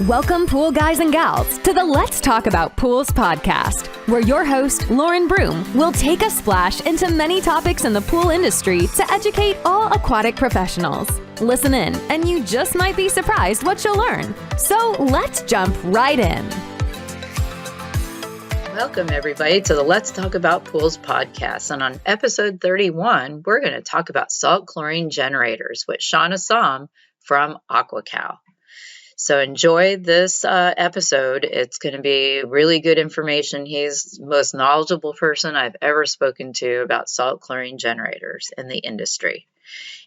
Welcome, pool guys and gals, to the Let's Talk About Pools podcast, where your host, Lauren Broom, will take a splash into many topics in the pool industry to educate all aquatic professionals. Listen in, and you just might be surprised what you'll learn. So let's jump right in. Welcome, everybody, to the Let's Talk About Pools podcast. And on episode 31, we're going to talk about salt chlorine generators with Sean Assam from AquaCal. So enjoy this episode. It's going to be really good information. He's the most knowledgeable person I've ever spoken to about salt chlorine generators in the industry.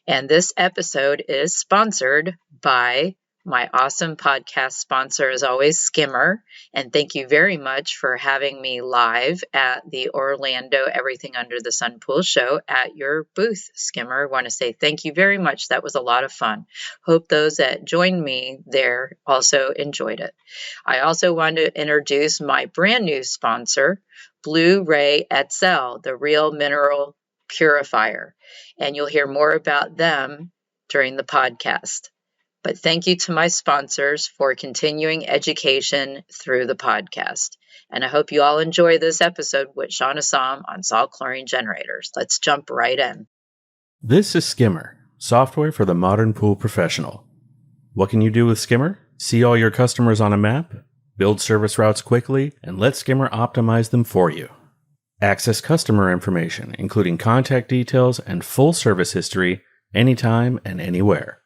And this episode is sponsored by my awesome podcast sponsor, as always, Skimmer. And thank you very much for having me live at the Orlando Everything Under the Sun Pool Show at your booth, Skimmer. I want to say thank you very much. That was a lot of fun. Hope those that joined me there also enjoyed it. I also want to introduce my brand new sponsor, Blue Ray Etzel, the Real Mineral Purifier. And you'll hear more about them during the podcast. But thank you to my sponsors for continuing education through the podcast. And I hope you all enjoy this episode with Sean Assam on salt chlorine generators. Let's jump right in. This is Skimmer, software for the modern pool professional. What can you do with Skimmer? See all your customers on a map, build service routes quickly, and let Skimmer optimize them for you. Access customer information, including contact details and full service history, anytime and anywhere.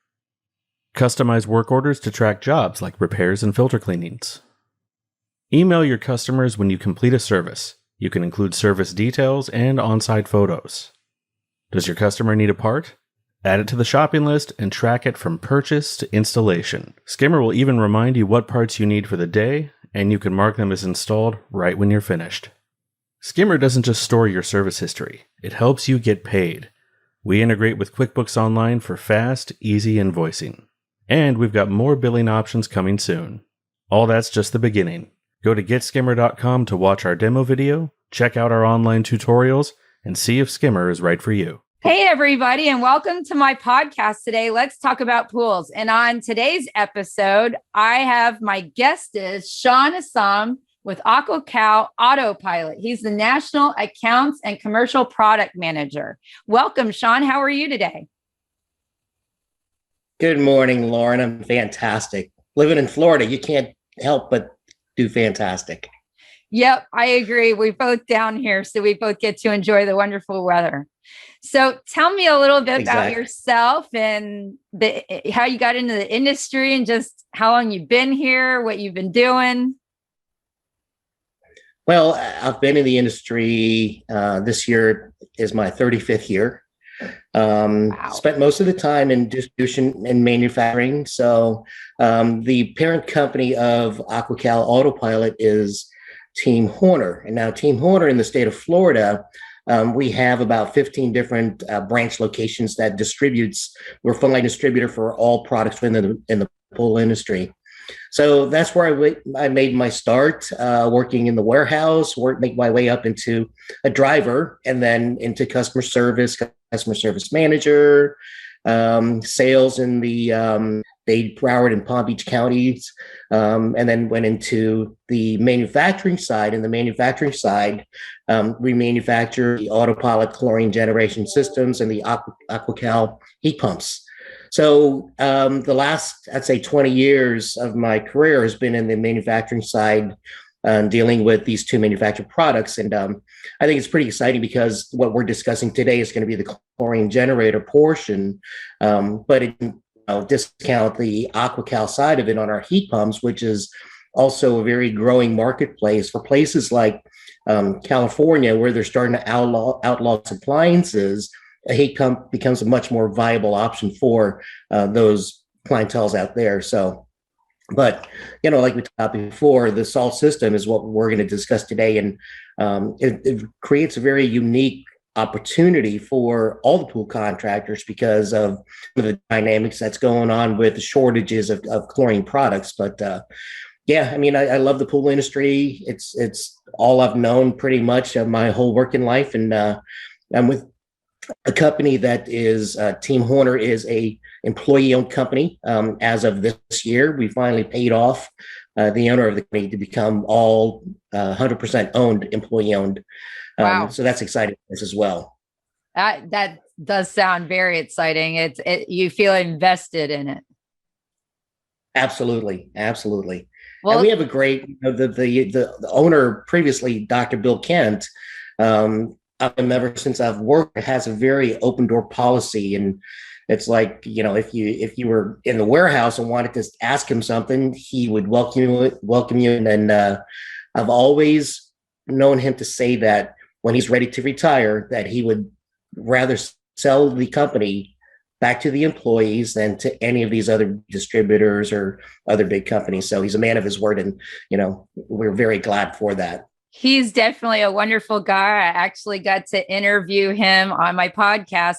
Customize work orders to track jobs like repairs and filter cleanings. Email your customers when you complete a service. You can include service details and on-site photos. Does your customer need a part? Add it to the shopping list and track it from purchase to installation. Skimmer will even remind you what parts you need for the day, and you can mark them as installed right when you're finished. Skimmer doesn't just store your service history. It helps you get paid. We integrate with QuickBooks Online for fast, easy invoicing. And we've got more billing options coming soon. All that's just the beginning. Go to getskimmer.com to watch our demo video, check out our online tutorials, and see if Skimmer is right for you. Hey, everybody, and welcome to my podcast today. Let's talk about pools. And on today's episode, I have my guest is Sean Assam with AquaCal AutoPilot. He's the National Accounts and Commercial Product Manager. Welcome, Sean. How are you today? Good morning, Lauren. I'm fantastic. Living in Florida, you can't help but do fantastic. Yep, I agree. We're both down here, so we both get to enjoy the wonderful weather. So tell me a little bit about yourself and how you got into the industry and just how long you've been here, what you've been doing. Well, I've been in the industry. This year is my 35th year. Spent most of the time in distribution and manufacturing. So the parent company of AquaCal AutoPilot is Team Horner. And now Team Horner in the state of Florida, we have about 15 different branch locations that distributes. We're a full line distributor for all products in the pool industry. So that's where I made my start, working in the warehouse, make my way up into a driver and then into customer service manager, sales in the Dade, Broward, and Palm Beach counties, and then went into the manufacturing side. And the manufacturing side, we manufacture the AutoPilot chlorine generation systems and the AquaCal heat pumps. So the last, I'd say 20 years of my career has been in the manufacturing side, dealing with these two manufactured products. And I think it's pretty exciting because what we're discussing today is going to be the chlorine generator portion, but it discount the AquaCal side of it on our heat pumps, which is also a very growing marketplace for places like California, where they're starting to outlaw appliances. A heat pump becomes a much more viable option for those clienteles out there. So, but, like we talked about before, the salt system is what we're going to discuss today. And it creates a very unique opportunity for all the pool contractors because of the dynamics that's going on with the shortages of chlorine products. But I love the pool industry. It's all I've known pretty much of my whole working life. And I'm with a company that is Team Horner is a employee-owned company. As of this year, we finally paid off the owner of the company to become all 100% owned, employee-owned. Wow. So that's exciting as well. That does sound very exciting. You feel invested in it. Absolutely. Absolutely. Well, and we have a great, the owner previously, Dr. Bill Kent, ever since I've worked, has a very open door policy. And it's like, if you were in the warehouse and wanted to ask him something, he would welcome you. And then I've always known him to say that when he's ready to retire, that he would rather sell the company back to the employees than to any of these other distributors or other big companies. So he's a man of his word, and we're very glad for that. He's definitely a wonderful guy. I actually got to interview him on my podcast.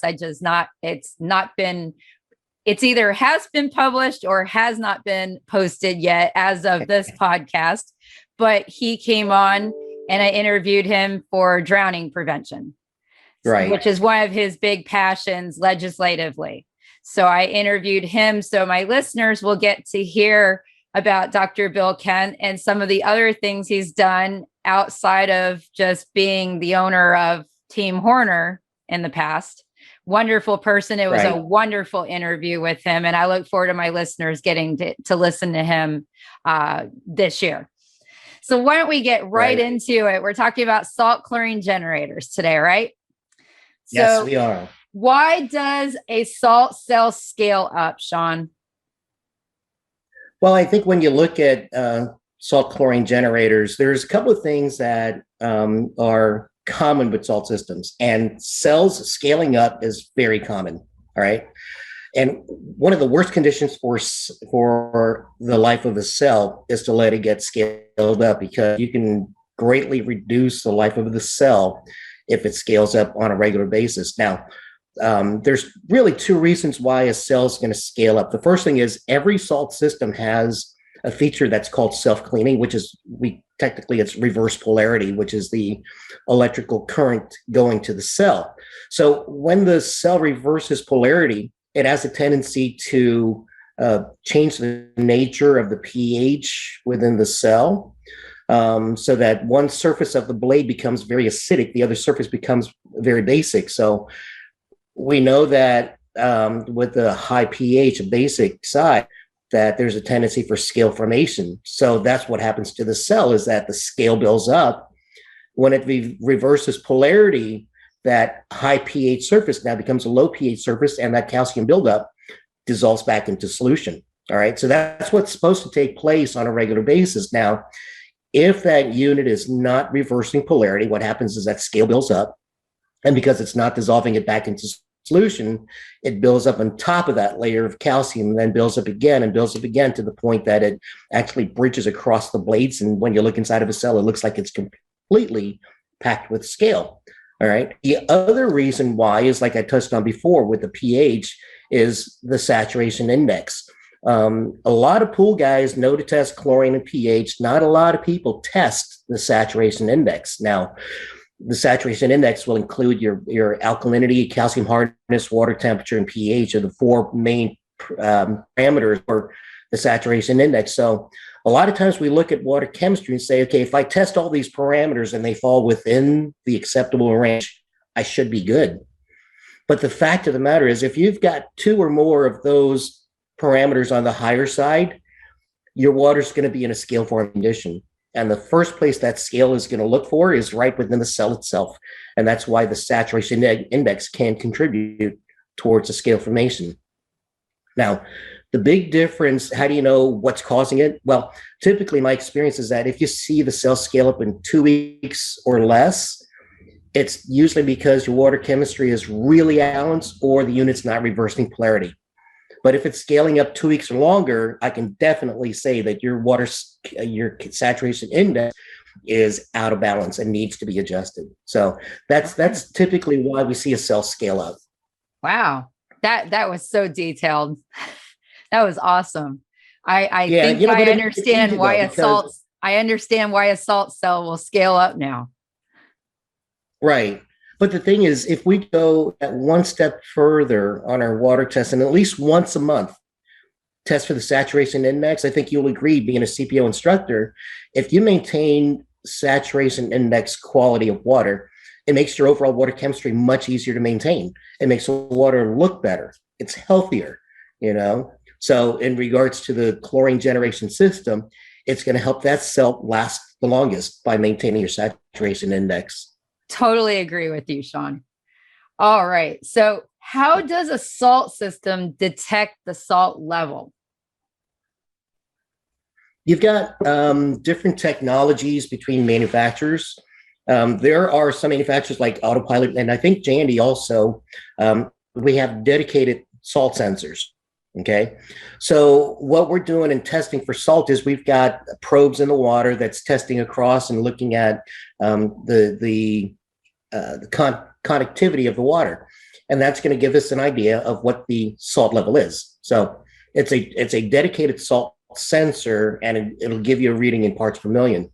It's either has been published or has not been posted yet as of this podcast, but he came on and I interviewed him for drowning prevention. Right. Which is one of his big passions legislatively. So I interviewed him. So my listeners will get to hear about Dr. Bill Kent and some of the other things he's done outside of just being the owner of Team Horner in the past. Wonderful person. It was a wonderful interview with him. And I look forward to my listeners getting to listen to him this year. So why don't we get right into it? We're talking about salt chlorine generators today, right? Yes, we are. Why does a salt cell scale up, Sean? Well, I think when you look at salt chlorine generators, there's a couple of things that are common with salt systems, and cells scaling up is very common. All right. And one of the worst conditions for the life of a cell is to let it get scaled up, because you can greatly reduce the life of the cell if it scales up on a regular basis. Now, there's really two reasons why a cell is going to scale up. The first thing is every salt system has a feature that's called self-cleaning, which is technically it's reverse polarity, which is the electrical current going to the cell. So when the cell reverses polarity, it has a tendency to change the nature of the pH within the cell. So that one surface of the blade becomes very acidic, the other surface becomes very basic. So we know that with the high pH, a basic side, that there's a tendency for scale formation. So that's what happens to the cell, is that the scale builds up. When it reverses polarity, that high pH surface now becomes a low pH surface, and that calcium buildup dissolves back into solution. All right. So that's what's supposed to take place on a regular basis. Now, if that unit is not reversing polarity, what happens is that scale builds up. And because it's not dissolving it back into solution, it builds up on top of that layer of calcium, and then builds up again to the point that it actually bridges across the blades. And when you look inside of a cell, it looks like it's completely packed with scale. All right. The other reason why is, like I touched on before with the pH, is the saturation index. A lot of pool guys know to test chlorine and pH. Not a lot of people test the saturation index. Now, the saturation index will include your alkalinity, calcium hardness, water temperature, and pH are the four main parameters for the saturation index. So a lot of times we look at water chemistry and say, okay, if I test all these parameters and they fall within the acceptable range, I should be good. But the fact of the matter is, if you've got two or more of those parameters on the higher side, your water's going to be in a scale forming condition. And the first place that scale is going to look for is right within the cell itself. And that's why the saturation index can contribute towards a scale formation. Now, the big difference, how do you know what's causing it? Well, typically my experience is that if you see the cell scale up in 2 weeks or less, it's usually because your water chemistry is really balanced or the unit's not reversing polarity. But if it's scaling up 2 weeks or longer, I can definitely say that your saturation index is out of balance and needs to be adjusted. So that's typically why we see a cell scale up. Wow, that was so detailed. That was awesome. I think I understand why I understand why a salt cell will scale up now. Right. But the thing is, if we go at one step further on our water test, and at least once a month, test for the saturation index, I think you'll agree, being a CPO instructor, if you maintain saturation index quality of water, it makes your overall water chemistry much easier to maintain. It makes the water look better. It's healthier, you know? So in regards to the chlorine generation system, it's going to help that cell last the longest by maintaining your saturation index. Totally agree with you, Sean. All right. So how does a salt system detect the salt level? You've got different technologies between manufacturers. There are some manufacturers like AutoPilot, and I think Jandy also, we have dedicated salt sensors. Okay. So what we're doing in testing for salt is we've got probes in the water that's testing across and looking at the conductivity of the water. And that's going to give us an idea of what the salt level is. So it's a dedicated salt sensor, and it'll give you a reading in parts per million.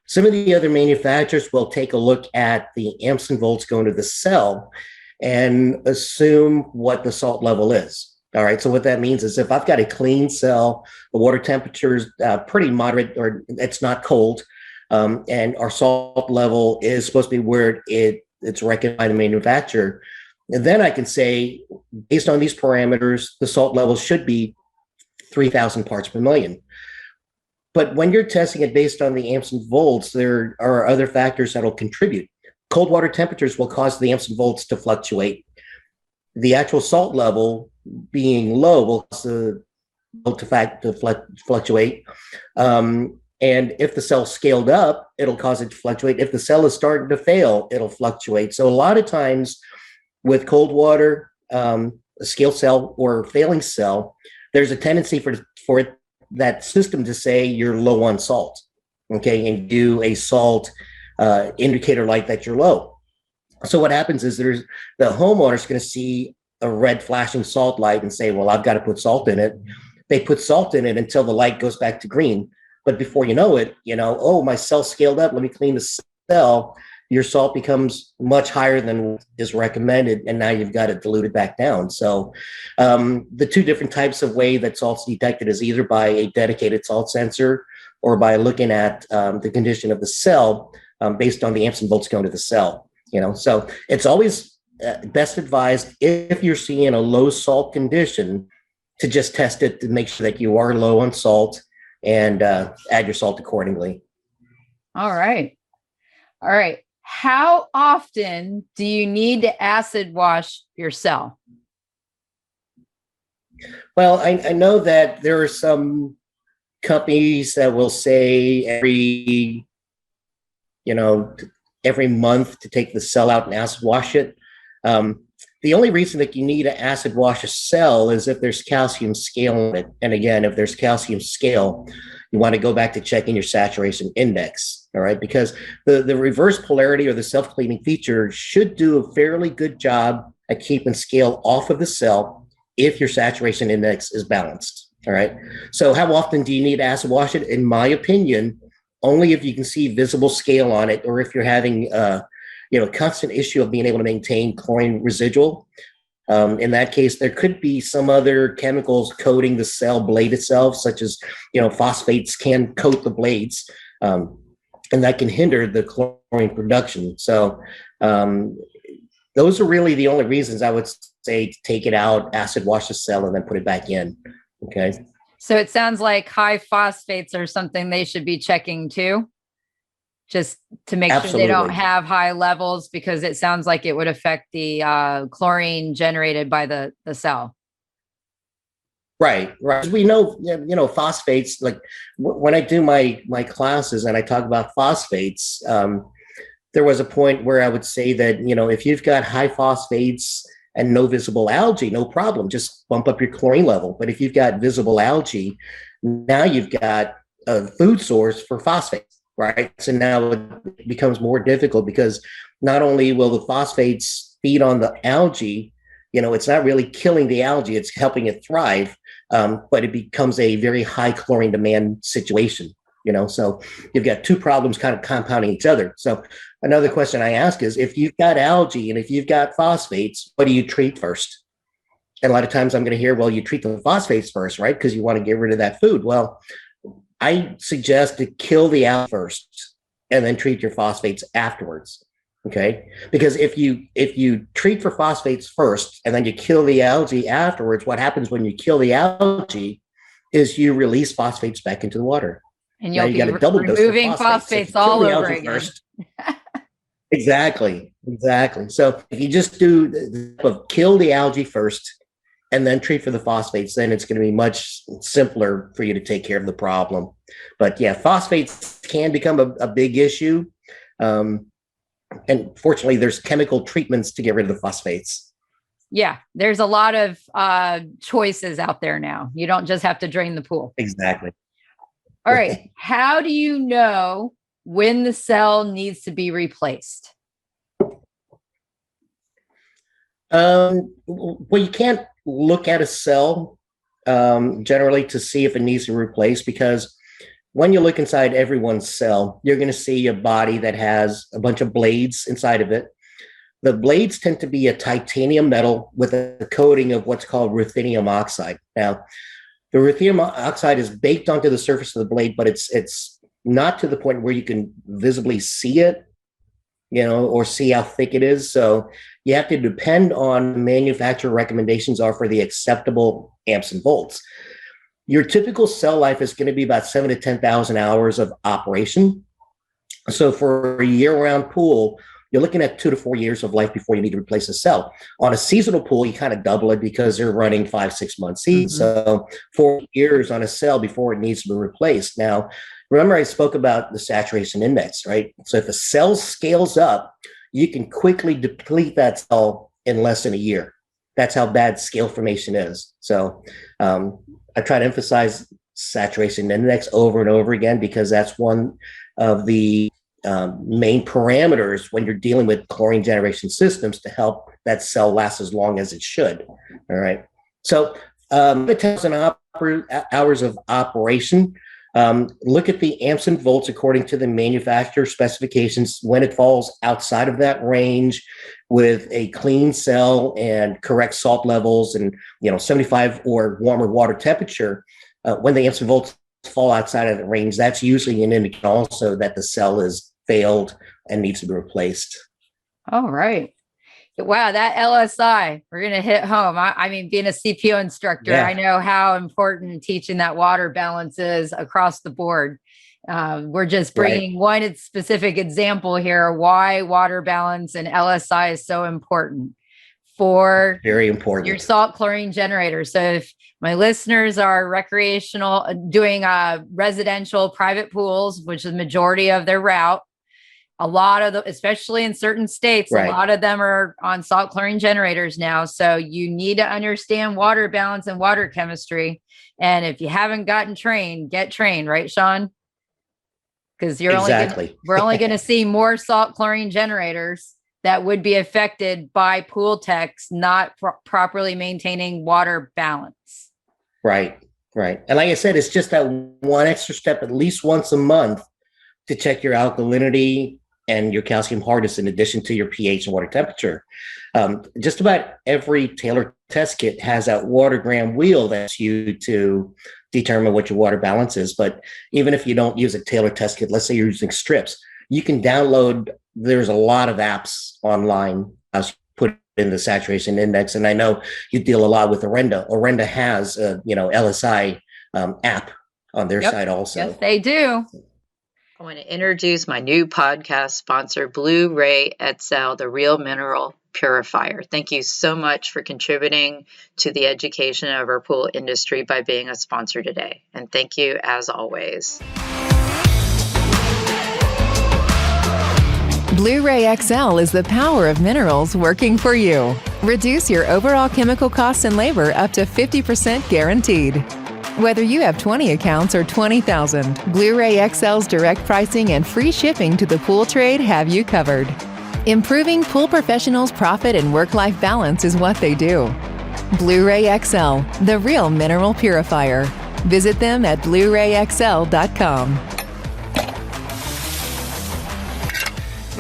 Some of the other manufacturers will take a look at the amps and volts going to the cell and assume what the salt level is. All right. So what that means is if I've got a clean cell, the water temperature is pretty moderate, or it's not cold, and our salt level is supposed to be where it's recommended by the manufacturer, and then I can say, based on these parameters, the salt level should be 3,000 parts per million. But when you're testing it based on the amps and volts, there are other factors that will contribute. Cold water temperatures will cause the amps and volts to fluctuate. The actual salt level being low will cause the volt to fluctuate. And if the cell's scaled up, it'll cause it to fluctuate. If the cell is starting to fail, it'll fluctuate. So a lot of times with cold water, a scaled cell or failing cell, there's a tendency for that system to say you're low on salt, okay, and do a salt indicator light that you're low. So what happens is the homeowner's going to see a red flashing salt light and say, well, I've got to put salt in it. They put salt in it until the light goes back to green. But before you know it, oh, my cell scaled up. Let me clean the cell. Your salt becomes much higher than is recommended, and now you've got it diluted back down. So the two different types of way that salt's detected is either by a dedicated salt sensor or by looking at the condition of the cell based on the amps and volts going to the cell. So it's always best advised, if you're seeing a low salt condition, to just test it to make sure that you are low on salt and add your salt accordingly. All right. How often do you need to acid wash your cell? Well, I know that there are some companies that will say every month to take the cell out and acid wash it. The only reason that you need to acid wash a cell is if there's calcium scale in it. And again, if there's calcium scale, you want to go back to checking your saturation index, all right? Because the reverse polarity or the self-cleaning feature should do a fairly good job at keeping scale off of the cell if your saturation index is balanced, all right? So how often do you need to acid wash it? In my opinion, only if you can see visible scale on it, or if you're having constant issue of being able to maintain chlorine residual. In that case, there could be some other chemicals coating the cell blade itself, such as, phosphates can coat the blades, and that can hinder the chlorine production. So those are really the only reasons I would say to take it out, acid wash the cell, and then put it back in. Okay. So it sounds like high phosphates are something they should be checking too, just to make sure they don't have high levels, because it sounds like it would affect the chlorine generated by the cell. Right. We know, phosphates, like when I do my classes and I talk about phosphates, there was a point where I would say that, if you've got high phosphates and no visible algae, no problem, just bump up your chlorine level. But if you've got visible algae, now you've got a food source for phosphates. Right. So now it becomes more difficult, because not only will the phosphates feed on the algae, it's not really killing the algae, it's helping it thrive, but it becomes a very high chlorine demand situation. So you've got two problems kind of compounding each other. So Another question I ask is, if you've got algae and if you've got phosphates, what do you treat first? And a lot of times I'm going to hear, well, you treat the phosphates first, right? Because you want to get rid of that food. Well, I suggest to kill the algae first and then treat your phosphates afterwards. Okay. Because if you treat for phosphates first and then you kill the algae afterwards, what happens when you kill the algae is you release phosphates back into the water. And you'll now you be got a double dose removing of phosphates all over again. First, Exactly. So if you just do kill the algae first and then treat for the phosphates, then it's going to be much simpler for you to take care of the problem. But yeah, phosphates can become a big issue. And fortunately, there's chemical treatments to get rid of the phosphates. Yeah, there's a lot of choices out there now. You don't just have to drain the pool. Exactly. All right. How do you know when the cell needs to be replaced? Well, you can't look at a cell generally to see if it needs to be replaced, because when you look inside everyone's cell, you're going to see a body that has a bunch of blades inside of it. The blades tend to be a titanium metal with a coating of what's called ruthenium oxide. Now, the ruthenium oxide is baked onto the surface of the blade, but it's not to the point where you can visibly see it, or see how thick it is. So you have to depend on manufacturer recommendations are for the acceptable amps and volts. Your typical cell life is going to be about 7,000 to 10,000 hours of operation. So for a year-round pool, you're looking at 2 to 4 years of life before you need to replace a cell. On a seasonal pool, you kind of double it because they're running 5-6 month seasons. So 4 years on a cell before it needs to be replaced. Now, remember I spoke about the saturation index, right? So if a cell scales up, you can quickly deplete that cell in less than a year. That's how bad scale formation is. So I try to emphasize saturation index over and over again, because that's one of the main parameters when you're dealing with chlorine generation systems to help that cell last as long as it should. All right. So 10,000 hours of operation. Look at the amps and volts according to the manufacturer specifications. When it falls outside of that range with a clean cell and correct salt levels and 75 or warmer water temperature, when the amps and volts fall outside of the range, that's usually an indication also that the cell is failed and needs to be replaced. All right. Wow, that LSI, we're going to hit home. I mean, being a CPO instructor, I know how important teaching that water balance is across the board. We're just bringing one specific example here, why water balance and LSI is so important for very important your salt chlorine generator. So if my listeners are recreational, doing residential private pools, which is the majority of their route, a lot of especially in certain states, a lot of them are on salt chlorine generators now. So you need to understand water balance and water chemistry. And if you haven't gotten trained, get trained, right, Sean? Because we're only going to see more salt chlorine generators that would be affected by pool techs not properly maintaining water balance. Right. And like I said, it's just that one extra step at least once a month to check your alkalinity and your calcium hardness in addition to your pH and water temperature. Just about every tailored test kit has that water gram wheel that's used to determine what your water balance is. But even if you don't use a tailored test kit, let's say you're using strips, you can download, there's a lot of apps online as you put in the saturation index. And I know you deal a lot with Orenda. Orenda has a LSI app on their site also. Yes, they do. I want to introduce my new podcast sponsor, Blue Ray Etzel, the Real Mineral Purifier. Thank you so much for contributing to the education of our pool industry by being a sponsor today. And thank you as always. Blu-ray XL is the power of minerals working for you. Reduce your overall chemical costs and labor up to 50% guaranteed. Whether you have 20 accounts or 20,000, Blu-ray XL's direct pricing and free shipping to the pool trade have you covered. Improving pool professionals' profit and work-life balance is what they do. Blu-ray XL, the real mineral purifier. Visit them at Blu-rayxl.com.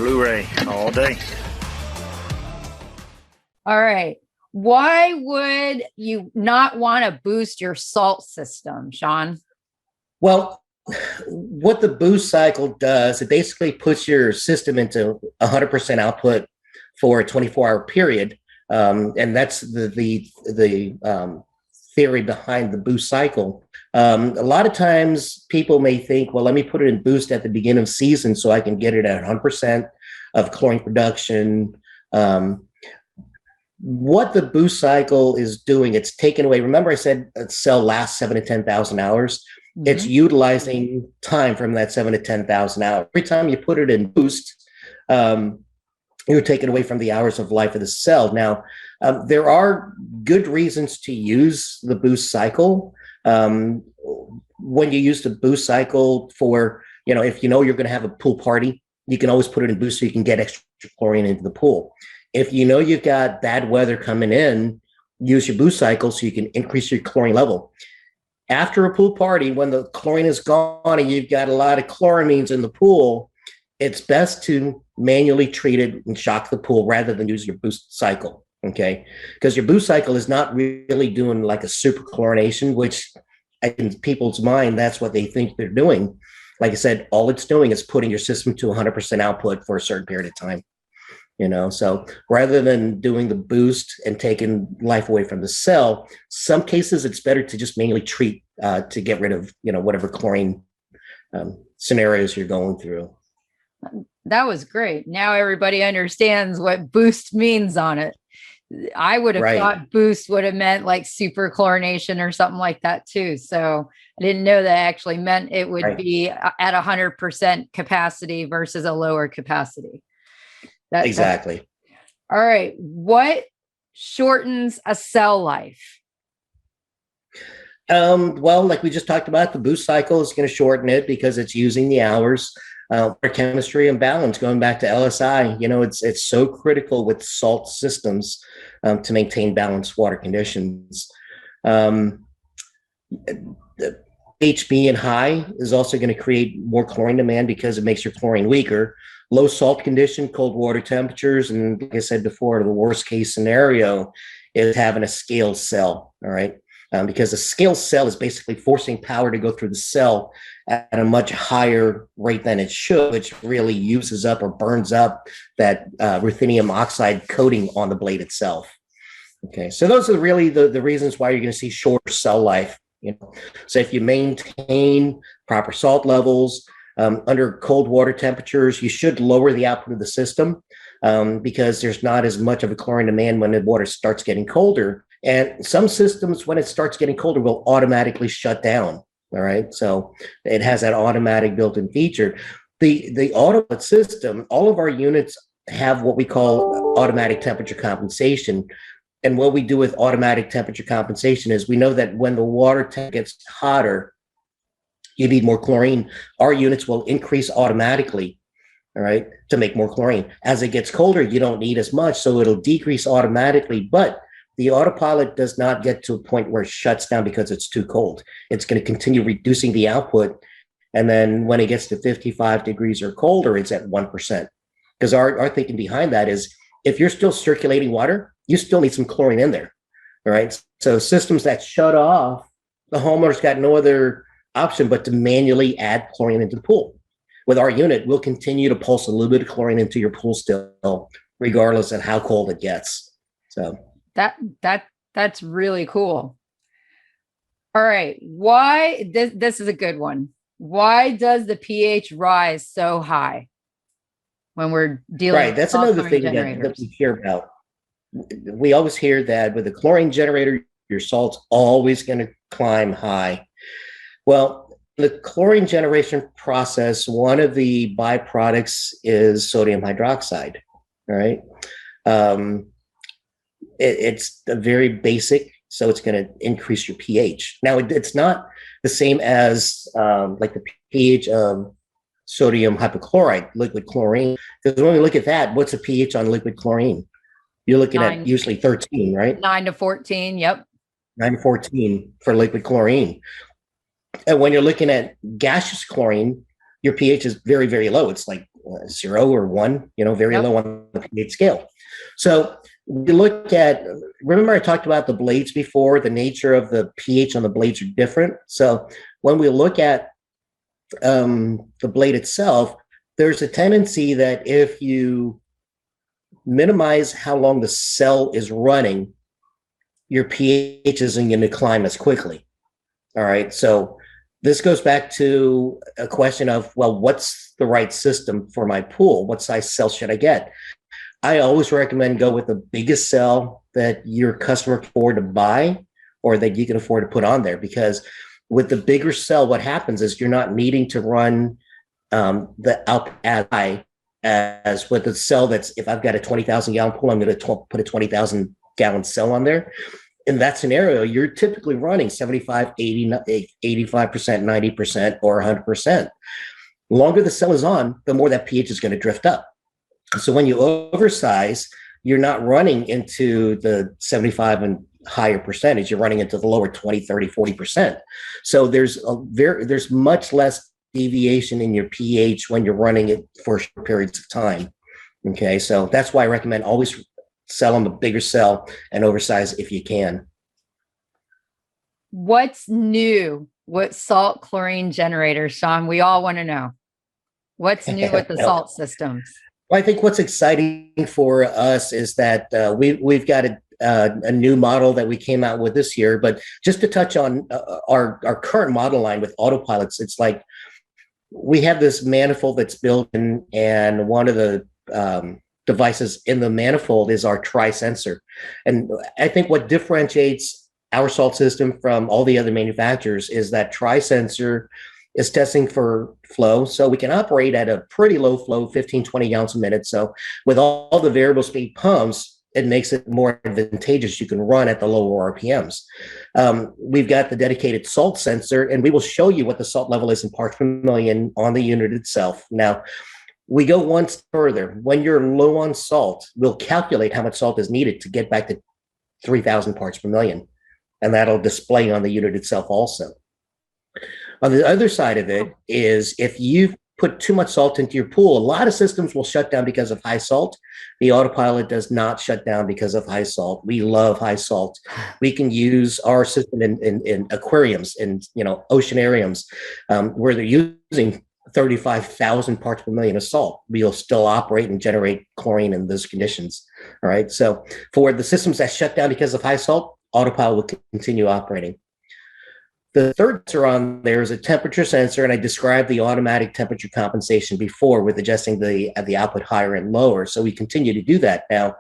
Blu-ray all day. All right. Why would you not want to boost your salt system, Sean? Well, what the boost cycle does, it basically puts your system into 100% output for a 24-hour period. And that's the theory behind the boost cycle. A lot of times people may think, well, let me put it in boost at the beginning of season so I can get it at 100% of chlorine production. What the boost cycle is doing, it's taken away. Remember I said a cell lasts 7,000 to 10,000 hours? Mm-hmm. It's utilizing time from that 7,000 to 10,000 hours. Every time you put it in boost, you're taking away from the hours of life of the cell. Now, there are good reasons to use the boost cycle. When you use the boost cycle for, if you're going to have a pool party, you can always put it in boost so you can get extra chlorine into the pool. If you know you've got bad weather coming in, use your boost cycle so you can increase your chlorine level. After a pool party, when the chlorine is gone and you've got a lot of chloramines in the pool, it's best to manually treat it and shock the pool rather than use your boost cycle, okay? Because your boost cycle is not really doing like a super chlorination, which in people's mind, that's what they think they're doing. Like I said, all it's doing is putting your system to 100% output for a certain period of time. So rather than doing the boost and taking life away from the cell, some cases it's better to just manually treat to get rid of, whatever chlorine scenarios you're going through. That was great. Now everybody understands what boost means on it. I would have thought boost would have meant like super chlorination or something like that too. So I didn't know that actually meant it would be at 100% capacity versus a lower capacity. Exactly. All right. What shortens a cell life? Well, like we just talked about, the boost cycle is going to shorten it because it's using the hours. Chemistry and balance, going back to LSI, it's so critical with salt systems to maintain balanced water conditions. The pH being high is also going to create more chlorine demand because it makes your chlorine weaker. Low salt condition, cold water temperatures, and like I said before, the worst case scenario is having a scale cell, all right? Because a scale cell is basically forcing power to go through the cell at a much higher rate than it should, which really uses up or burns up that ruthenium oxide coating on the blade itself. Okay, so those are really the reasons why you're going to see shorter cell life. So if you maintain proper salt levels, under cold water temperatures, you should lower the output of the system because there's not as much of a chlorine demand when the water starts getting colder. And some systems, when it starts getting colder, will automatically shut down. All right. So it has that automatic built-in feature. The AutoPilot system, all of our units have what we call automatic temperature compensation. And what we do with automatic temperature compensation is we know that when the water gets hotter, you need more chlorine. Our units will increase automatically, all right, to make more chlorine. As it gets colder, you don't need as much, so it'll decrease automatically. But the AutoPilot does not get to a point where it shuts down because it's too cold. It's going to continue reducing the output. And then when it gets to 55 degrees or colder, it's at 1%. Because our thinking behind that is if you're still circulating water, you still need some chlorine in there, all right? So systems that shut off, the homeowner's got no other option but to manually add chlorine into the pool. With our unit, we'll continue to pulse a little bit of chlorine into your pool still, regardless of how cold it gets. So that's really cool. All right, why this is a good one. Why does the pH rise so high when we're dealing with that's another thing that we hear about. We always hear that with a chlorine generator, your salt's always going to climb high. Well, the chlorine generation process, one of the byproducts is sodium hydroxide, all right? It's a very basic, so it's going to increase your pH. Now, it's not the same as like the pH of sodium hypochlorite, liquid chlorine. Because when we look at that, what's the pH on liquid chlorine? You're looking at usually 13, right? 9 to 14, yep. 9 to 14 for liquid chlorine. And when you're looking at gaseous chlorine, your pH is very, very low. It's like 0 or 1, very low on the pH scale. So we look at, remember I talked about the blades before, the nature of the pH on the blades are different. So when we look at the blade itself, there's a tendency that if you minimize how long the cell is running, your pH isn't going to climb as quickly. All right. So this goes back to a question of, well, what's the right system for my pool? What size cell should I get? I always recommend go with the biggest cell that your customer can afford to buy or that you can afford to put on there, because with the bigger cell, what happens is you're not needing to run the output as high as with the cell that's, if I've got a 20,000 gallon pool, I'm going to put a 20,000 gallon cell on there. In that scenario, you're typically running 75, 80, 85%, 90%, or 100%. The longer the cell is on, the more that pH is going to drift up. So when you oversize, you're not running into the 75 and higher percentage, you're running into the lower 20, 30, 40%. So there's much less deviation in your pH when you're running it for short periods of time. Okay, so that's why I recommend always sell on the bigger cell and oversize if you can. What's new with salt chlorine generators, Sean? We all want to know. What's new with the salt systems? Well, I think what's exciting for us is that we've got a new model that we came out with this year. But just to touch on our current model line with AutoPilots, it's like we have this manifold that's built in, and one of the devices in the manifold is our tri-sensor. And I think what differentiates our salt system from all the other manufacturers is that tri-sensor is testing for flow. So we can operate at a pretty low flow, 15, 20 gallons a minute. So with all the variable speed pumps, it makes it more advantageous. You can run at the lower RPMs. We've got the dedicated salt sensor, and we will show you what the salt level is in parts per million on the unit itself. Now, we go one step further. When you're low on salt, we'll calculate how much salt is needed to get back to 3,000 parts per million. And that'll display on the unit itself also. On the other side of it is if you put too much salt into your pool, a lot of systems will shut down because of high salt. The AutoPilot does not shut down because of high salt. We love high salt. We can use our system in aquariums, in oceanariums, where they're using 35,000 parts per million of salt. We'll still operate and generate chlorine in those conditions. All right. So for the systems that shut down because of high salt, AutoPilot will continue operating. The third sensor on there is a temperature sensor, and I described the automatic temperature compensation before with adjusting the output higher and lower. So we continue to do that. Now,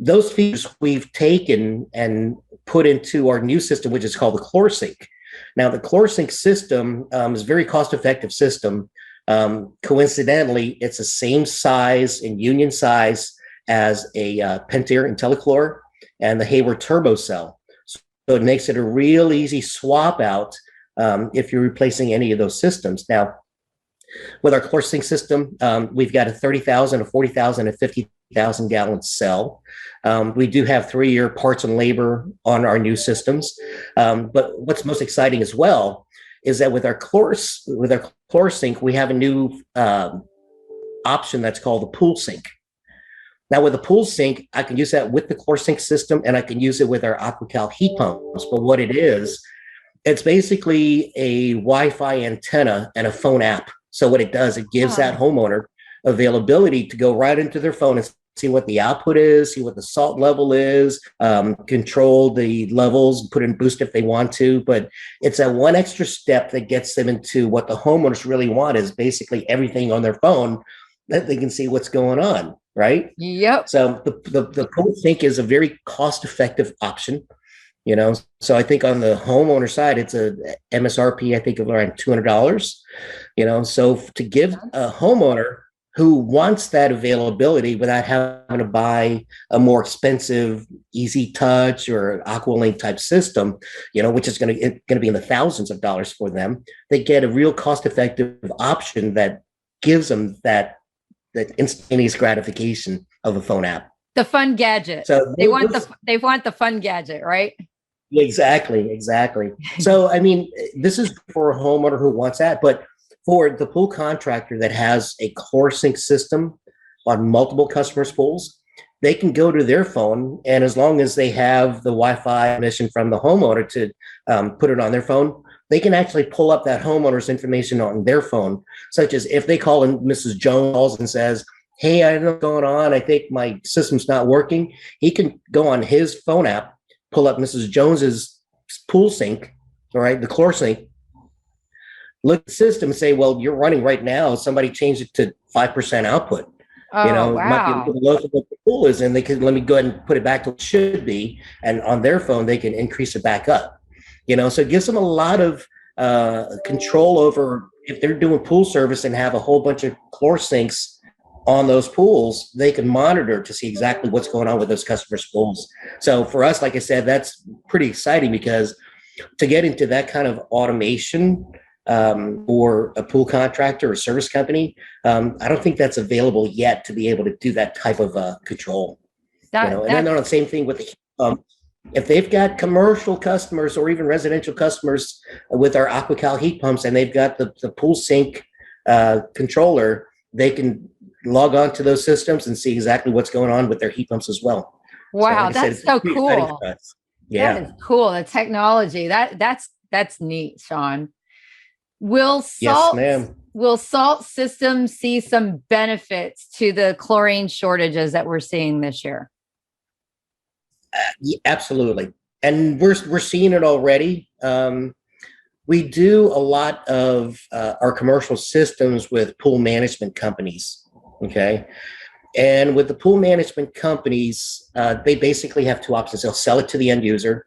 those features we've taken and put into our new system, which is called the ChlorSync. Now, the ChlorSync system is a very cost-effective system. Coincidentally, it's the same size and union size as a Pentair IntelliChlor and the Hayward Turbo Cell. So it makes it a real easy swap out if you're replacing any of those systems. Now, with our ChlorSync system, we've got a 30,000, a 40,000, a 50,000 gallon cell. We do have 3-year parts and labor on our new systems. But what's most exciting as well is that with our ChlorSync, we have a new option that's called the Pool Sync. Now, with the Pool Sync, I can use that with the ChlorSync system, and I can use it with our AquaCal heat pumps. But what it is, it's basically a Wi-Fi antenna and a phone app. So what it does, it gives that homeowner availability to go right into their phone and see what the output is, see what the salt level is, control the levels, put in boost if they want to. But it's that one extra step that gets them into what the homeowners really want, is basically everything on their phone that they can see what's going on, right? Yep. So the Pool Sync is a very cost-effective option, So I think on the homeowner side, it's a MSRP, I think, of around $200, So to give a homeowner who wants that availability without having to buy a more expensive Easy Touch or AquaLink type system, which is going to be in the thousands of dollars for them, they get a real cost-effective option that gives them that instantaneous gratification of a phone app. The fun gadget. So they want the fun gadget, right? Exactly. So, I mean, this is for a homeowner who wants that, but for the pool contractor that has a ChlorSync system on multiple customers' pools, they can go to their phone, and as long as they have the Wi-Fi permission from the homeowner to put it on their phone, they can actually pull up that homeowner's information on their phone, such as if they call and Mrs. Jones calls and says, hey, I don't know what's going on, I think my system's not working. He can go on his phone app, pull up Mrs. Jones's pool sync, all right, the ChlorSync, look at the system and say, well, you're running right now. Somebody changed it to 5% output. Oh, It might be a little low for what the pool is, and they can let me go ahead and put it back to what it should be. And on their phone, they can increase it back up. So it gives them a lot of control over if they're doing pool service and have a whole bunch of ChlorSyncs on those pools, they can monitor to see exactly what's going on with those customers' pools. So for us, like I said, that's pretty exciting because to get into that kind of automation or a pool contractor or service company, I don't think that's available yet to be able to do that type of control. And then on the same thing with the if they've got commercial customers or even residential customers with our AquaCal heat pumps and they've got the pool sync controller, they can log on to those systems and see exactly what's going on with their heat pumps as well. Wow, that's so cool. Yeah, that is cool. The technology that's neat, Sean. Will salt systems see some benefits to the chlorine shortages that we're seeing this year? Yeah, absolutely, and we're seeing it already. We do a lot of our commercial systems with pool management companies. Okay, and with the pool management companies, they basically have two options: they'll sell it to the end user,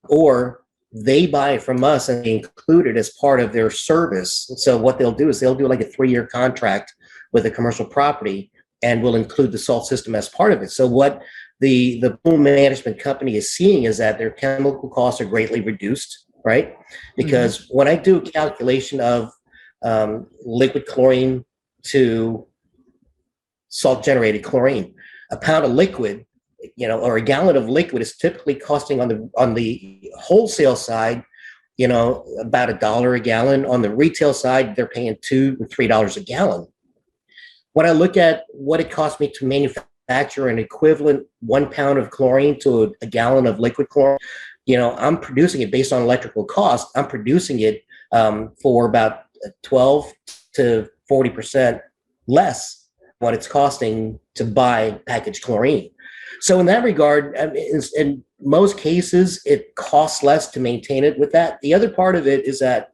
or they buy it from us and they include it as part of their service. So what they'll do is they'll do like a 3-year contract with a commercial property and will include the salt system as part of it. So what the pool management company is seeing is that their chemical costs are greatly reduced, right? Because when I do a calculation of liquid chlorine to salt generated chlorine, a pound of liquid, or a gallon of liquid is typically costing on the wholesale side, about $1 a gallon. On the retail side, they're paying $2 or $3 a gallon. When I look at what it costs me to manufacture an equivalent 1 pound of chlorine to a gallon of liquid chlorine, I'm producing it based on electrical cost. I'm producing it for about 12 to 40% less what it's costing to buy packaged chlorine. So in that regard, in most cases, it costs less to maintain it with that. The other part of it is that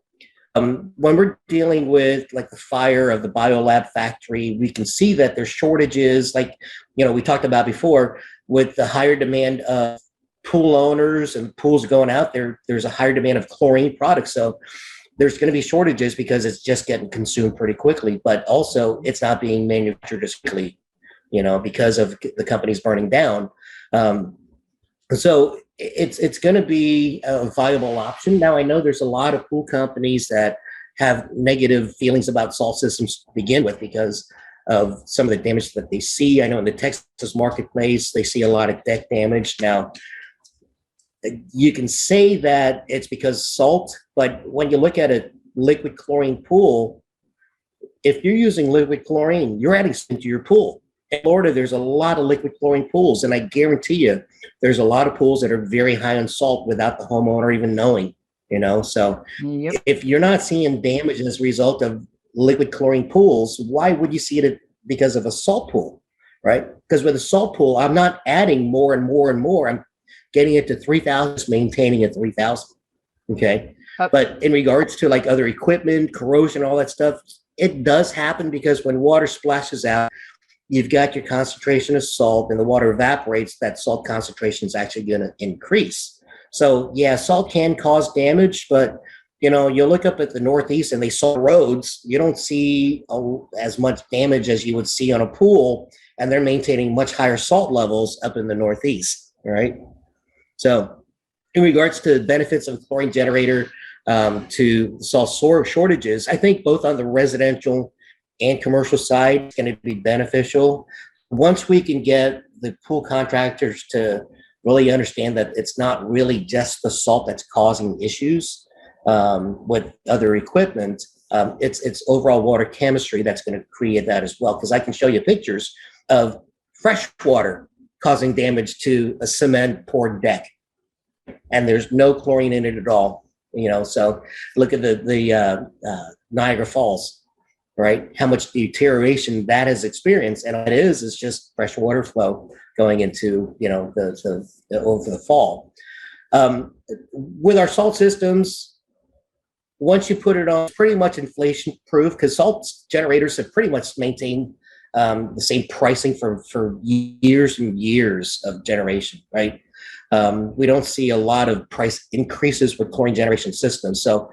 when we're dealing with like the fire of the biolab factory, we can see that there's shortages, like, we talked about before, with the higher demand of pool owners and pools going out there, there's a higher demand of chlorine products. So there's going to be shortages because it's just getting consumed pretty quickly, but also it's not being manufactured as quickly, because of the companies burning down. So it's going to be a viable option. Now, I know there's a lot of pool companies that have negative feelings about salt systems to begin with because of some of the damage that they see. I know in the Texas marketplace, they see a lot of deck damage. Now, you can say that it's because salt, but when you look at a liquid chlorine pool, if you're using liquid chlorine, you're adding something to your pool. In Florida, there's a lot of liquid chlorine pools, and I guarantee you there's a lot of pools that are very high on salt without the homeowner even knowing, So if you're not seeing damage as a result of liquid chlorine pools, why would you see it because of a salt pool, right? Because with a salt pool, I'm not adding more and more and more. I'm getting it to 3,000, maintaining at 3,000, okay? But in regards to like other equipment, corrosion, all that stuff, it does happen because when water splashes out, you've got your concentration of salt and the water evaporates, that salt concentration is actually going to increase. So yeah, salt can cause damage, but you look up at the Northeast and they salt roads, you don't see as much damage as you would see on a pool, and they're maintaining much higher salt levels up in the Northeast, right? So in regards to the benefits of a chlorine generator to solve shortages, I think both on the residential and commercial side, it's going to be beneficial. Once we can get the pool contractors to really understand that it's not really just the salt that's causing issues with other equipment, It's overall water chemistry that's going to create that as well. Because I can show you pictures of fresh water causing damage to a cement poured deck, and there's no chlorine in it at all. So look at the Niagara Falls, right? How much deterioration that has experienced, and it is just fresh water flow going into the over the fall. With our salt systems, once you put it on, it's pretty much inflation proof, because salt generators have pretty much maintained the same pricing for years and years of generation, right? We don't see a lot of price increases with chlorine generation systems. So,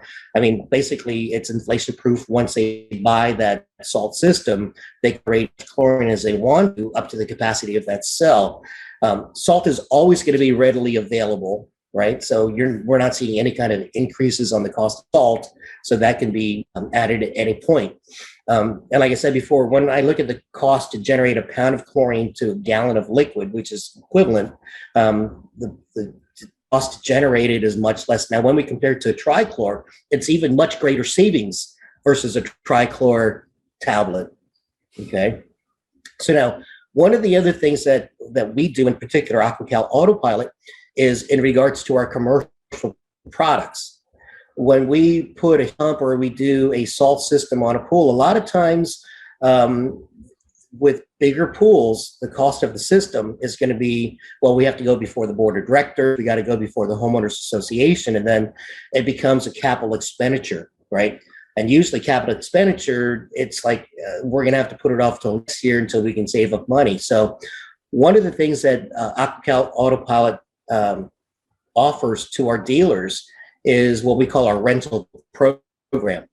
basically it's inflation proof. Once they buy that salt system, they create chlorine as they want to, up to the capacity of that cell. Salt is always going to be readily available, right? So we're not seeing any kind of increases on the cost of salt. So that can be added at any point. And like I said before, when I look at the cost to generate a pound of chlorine to a gallon of liquid, which is equivalent, the cost generated is much less. Now, when we compare it to a trichlor, it's even much greater savings versus a trichlor tablet. Okay. So now, one of the other things that we do, in particular, AquaCal AutoPilot, is in regards to our commercial products. When we put a pump or we do a salt system on a pool, a lot of times with bigger pools, the cost of the system is going to be, well, we have to go before the board of directors, we got to go before the homeowners association, and then it becomes a capital expenditure, right? And usually capital expenditure, it's like we're going to have to put it off till next year until we can save up money. So one of the things that AquaCal AutoPilot offers to our dealers is what we call our rental program.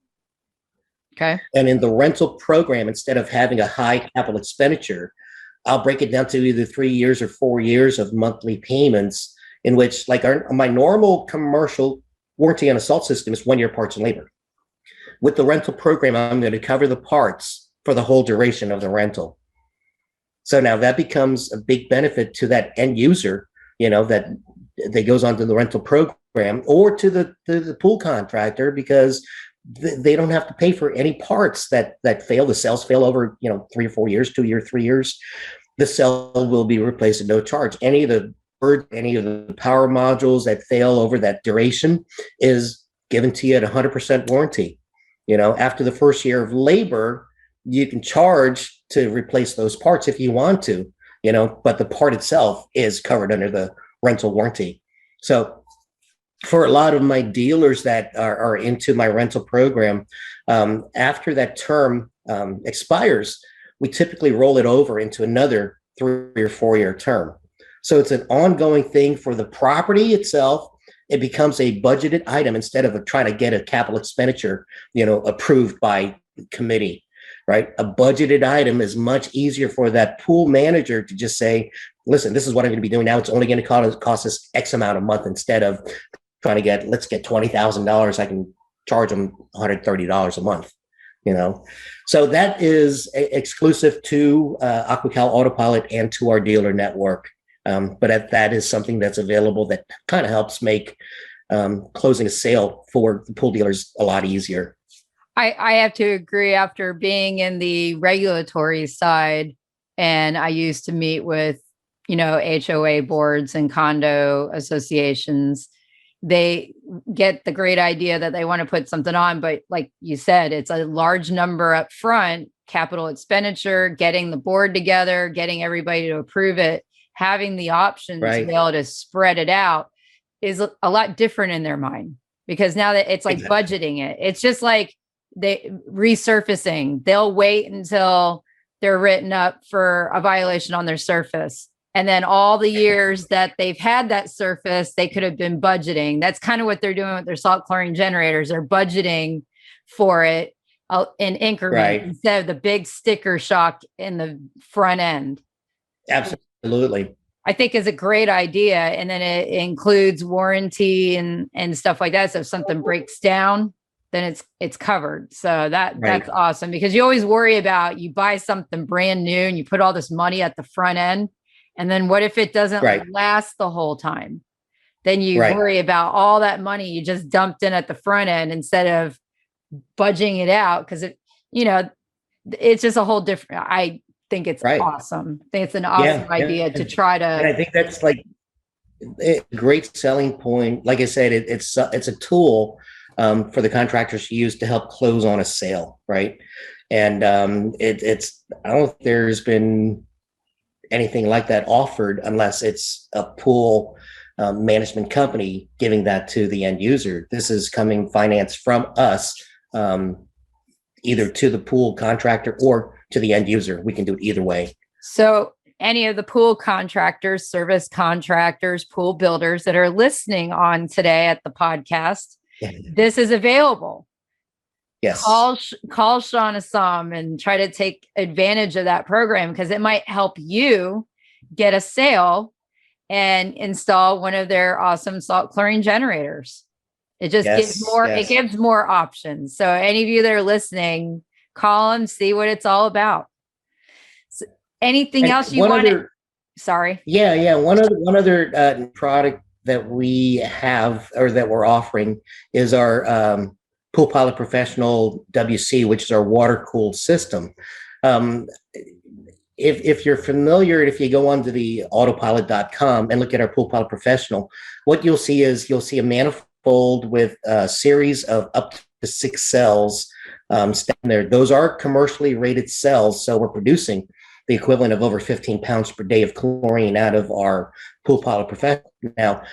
Okay. And in the rental program, instead of having a high capital expenditure, I'll break it down to either 3 years or 4 years of monthly payments, in which, like, my normal commercial warranty on a salt system is 1 year parts and labor. With the rental program, I'm going to cover the parts for the whole duration of the rental. So now that becomes a big benefit to that end user, that goes onto the rental program, or to the pool contractor, because they don't have to pay for any parts that fail. The cells fail over 3 or 4 years, 2 years, 3 years. The cell will be replaced at no charge. Any of the power modules that fail over that duration is given to you at 100% warranty. After the first year of labor, you can charge to replace those parts if you want to, but the part itself is covered under the rental warranty. So for a lot of my dealers that are into my rental program, after that term expires, we typically roll it over into another 3 or 4 year term. So it's an ongoing thing for the property itself. It becomes a budgeted item instead of trying to get a capital expenditure, approved by committee, right? A budgeted item is much easier for that pool manager to just say, listen, this is what I'm going to be doing now. It's only going to cost us X amount a month, instead of trying to let's get $20,000. I can charge them $130 a month, So that is exclusive to AquaCal AutoPilot and to our dealer network. But that is something that's available that kind of helps make closing a sale for the pool dealers a lot easier. I have to agree. After being in the regulatory side, and I used to meet with, HOA boards and condo associations, they get the great idea that they want to put something on. But like you said, it's a large number up front, capital expenditure, getting the board together, getting everybody to approve it, having the option to be able to spread it out is a lot different in their mind, because now that it's like budgeting it, it's just like they resurfacing. They'll wait until they're written up for a violation on their surface. And then all the years that they've had that surface, they could have been budgeting. That's kind of what they're doing with their salt chlorine generators. They're budgeting for it in increments instead of the big sticker shock in the front end. Absolutely. I think is a great idea. And then it includes warranty and stuff like that. So if something breaks down, then it's covered. So that's awesome, because you always worry about, you buy something brand new and you put all this money at the front end. And then what if it doesn't last the whole time? Then you worry about all that money you just dumped in at the front end instead of budging it out because it's just a whole different. I think it's awesome. I think it's an awesome idea to try to. And I think that's like a great selling point. Like I said, it's a tool for the contractors to use to help close on a sale, right? And it's I don't think there's been anything like that offered unless it's a pool management company giving that to the end user. This is coming financed from us, either to the pool contractor or to the end user. We can do it either way. So any of the pool contractors, service contractors, pool builders that are listening on today at the podcast, this is available. Yes. Call Sean Assam and try to take advantage of that program because it might help you get a sale and install one of their awesome salt chlorine generators. It just gives more options. So any of you that are listening, call them, see what it's all about. So anything else you want to? Sorry. Yeah. One other product that we have or that we're offering is our AquaPilot Professional WC, which is our water cooled system. If you're familiar, if you go onto the AutoPilot.com and look at our AquaPilot Professional, what you'll see a manifold with a series of up to 6 cells standing there. Those are commercially rated cells, so we're producing the equivalent of over 15 pounds per day of chlorine out of our AquaPilot Professional. Now,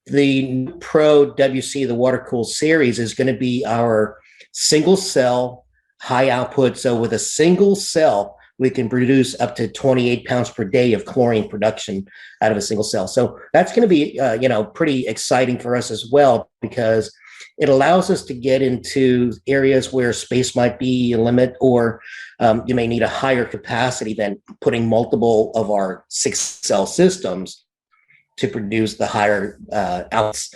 the Pro WC, the water cooled series, is going to be our single cell high output. So with a single cell, we can produce up to 28 pounds per day of chlorine production out of a single cell. So that's going to be, pretty exciting for us as well, because it allows us to get into areas where space might be a limit, or you may need a higher capacity than putting multiple of our 6 cell systems to produce the higher outs.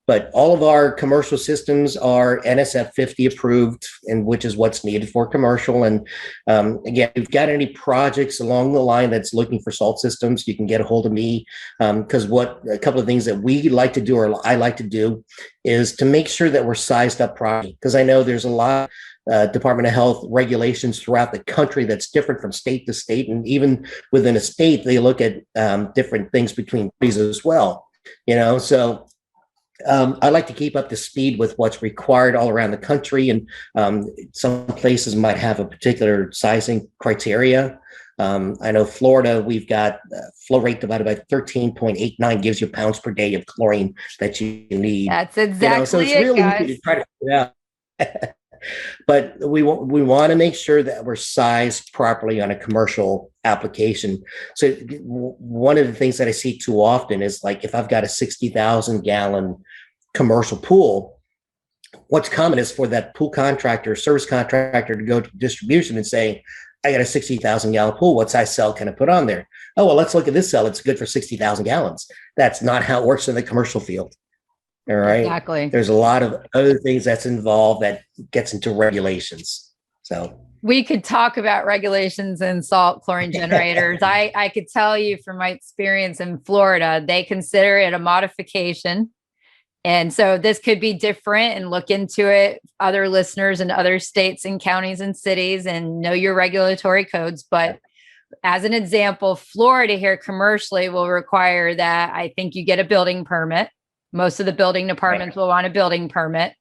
But all of our commercial systems are NSF 50 approved, and which is what's needed for commercial. And again, if you've got any projects along the line that's looking for salt systems, you can get a hold of me, because a couple of things that we like to do, or I like to do, is to make sure that we're sized up properly. Because I know there's a lot Department of Health regulations throughout the country that's different from state to state, and even within a state, they look at different things between cities as well. So I like to keep up to speed with what's required all around the country, and some places might have a particular sizing criteria. I know Florida, we've got flow rate divided by 13.89 gives you pounds per day of chlorine that you need. That's exactly so it's really easy to try to figure out. But we want to make sure that we're sized properly on a commercial application. So one of the things that I see too often is, like, if I've got a 60,000 gallon commercial pool, what's common is for that pool contractor, service contractor, to go to distribution and say, I got a 60,000 gallon pool. What size cell can I put on there? Oh, well, let's look at this cell. It's good for 60,000 gallons. That's not how it works in the commercial field. All right. Exactly. There's a lot of other things that's involved that gets into regulations. So we could talk about regulations and salt chlorine generators. I could tell you from my experience in Florida, they consider it a modification. And so this could be different, and look into it, other listeners in other states and counties and cities, and know your regulatory codes. But as an example, Florida here commercially will require that I think you get a building permit. Most of the building departments will want a building permit,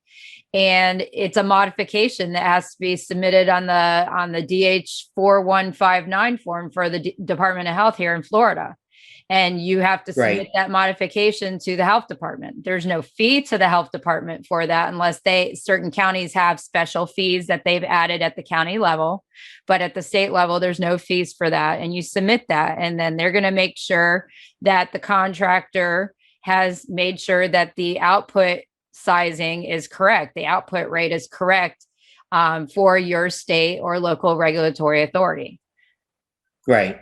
and it's a modification that has to be submitted on the DH 4159 form for the Department of Health here in Florida. And you have to submit that modification to the health department. There's no fee to the health department for that, unless certain counties have special fees that they've added at the county level. But at the state level, there's no fees for that. And you submit that, and then they're going to make sure that the contractor has made sure that the output sizing is correct. The output rate is correct for your state or local regulatory authority. Right.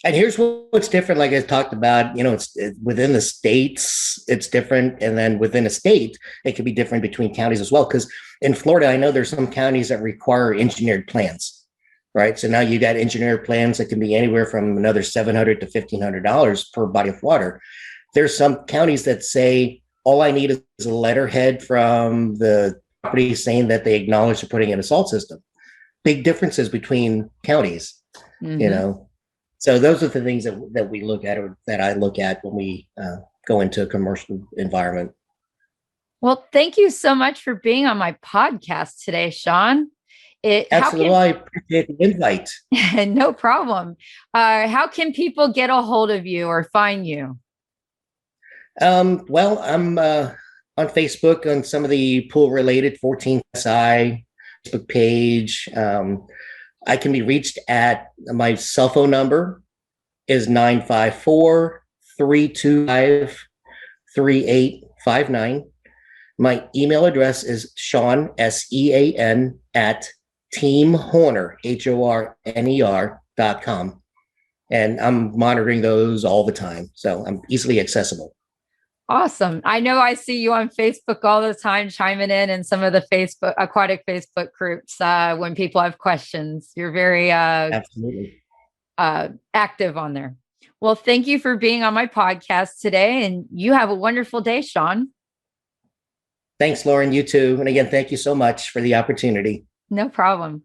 And here's what's different. Like I talked about, it's within the states, it's different. And then within a state, it can be different between counties as well. Because in Florida, I know there's some counties that require engineered plans, right? So now you got engineered plans that can be anywhere from another $700 to $1,500 per body of water. There's some counties that say, all I need is a letterhead from the properties saying that they acknowledge they're putting in a salt system. Big differences between counties, you know. So those are the things that we look at, or that I look at when we go into a commercial environment. Well, thank you so much for being on my podcast today, Sean. Absolutely. I appreciate the invite. No problem. How can people get a hold of you or find you? Well, I'm on Facebook on some of the pool related 14 SI Facebook page. I can be reached at my cell phone number is 954-325-3859. My email address is Sean, SEAN, at teamhorner, HORNER.com. And I'm monitoring those all the time. So I'm easily accessible. Awesome. I know I see you on Facebook all the time, chiming in some of the aquatic Facebook groups when people have questions. You're very absolutely active on there. Well, thank you for being on my podcast today, and you have a wonderful day, Sean. Thanks, Lauren. You too. And again, thank you so much for the opportunity. No problem.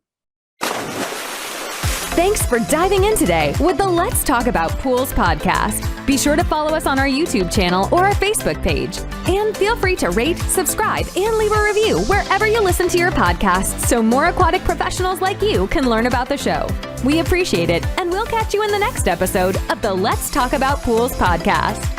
Thanks for diving in today with the Let's Talk About Pools podcast. Be sure to follow us on our YouTube channel or our Facebook page. And feel free to rate, subscribe, and leave a review wherever you listen to your podcasts so more aquatic professionals like you can learn about the show. We appreciate it, and we'll catch you in the next episode of the Let's Talk About Pools podcast.